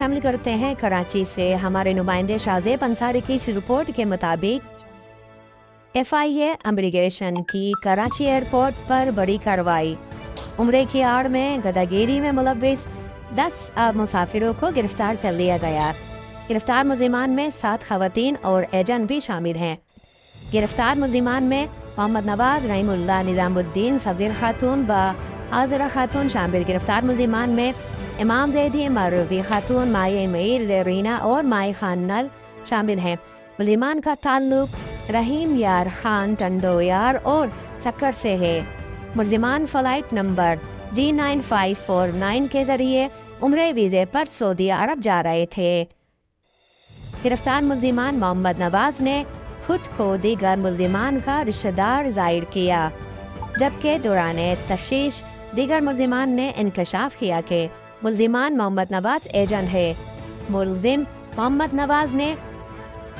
شامل کرتے ہیں کراچی سے ہمارے نمائندے شاہزیب انصاری کی اس رپورٹ کے مطابق FIA امیگریشن کی کراچی ایئرپورٹ پر بڑی کارروائی، عمرے کی آڑ میں گداگیری میں ملوث 10 مسافروں کو گرفتار کر لیا گیا۔ گرفتار ملزمان میں 7 خواتین اور ایجنٹ بھی شامل ہیں۔ گرفتار ملزمان میں محمد نواز، رحیم اللہ، نظام الدین، صغیر خاتون و عاذرہ خاتون شامل۔ گرفتار ملزمان میں امام زیدی، معروفی خاتون، مائع میر، رینا اور مائع خان نل شامل ہیں۔ ملزمان کا تعلق رحیم یار خان ٹنڈو یار اور سکر سے ہے۔ ملزمان فلائٹ نمبر G9549 کے ذریعے عمرے ویزے پر سعودی عرب جا رہے تھے۔ گرفتار ملزمان محمد نواز نے خود کو دیگر ملزمان کا رشتہ دار ظاہر کیا، جبکہ دوران تفتیش دیگر ملزمان نے انکشاف کیا کہ ملزمان محمد نواز ایجنٹ ہے۔ ملزم محمد نواز نے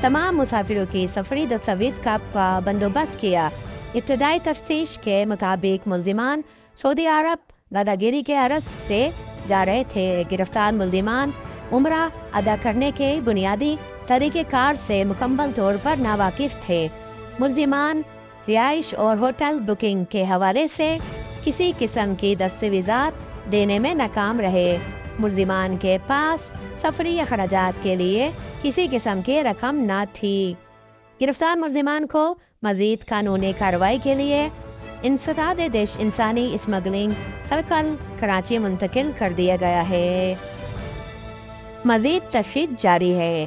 تمام مسافروں کی سفری دستاویز کا بندوبست کیا۔ ابتدائی تفتیش کے مطابق ملزمان سعودی عرب گداگیری کے عرض سے جا رہے تھے۔ گرفتار ملزمان عمرہ ادا کرنے کے بنیادی طریقہ کار سے مکمل طور پر ناواقف تھے۔ ملزمان رہائش اور ہوٹل بکنگ کے حوالے سے کسی قسم کی دستاویزات دینے میں ناکام رہے۔ ملزمان کے پاس سفری اخراجات کے لیے کسی قسم کی رقم نہ تھی۔ گرفتار ملزمان کو مزید قانونی کارروائی کے لیے انسداد دش انسانی اسمگلنگ سرکل کراچی منتقل کر دیا گیا ہے۔ مزید تفتیش جاری ہے۔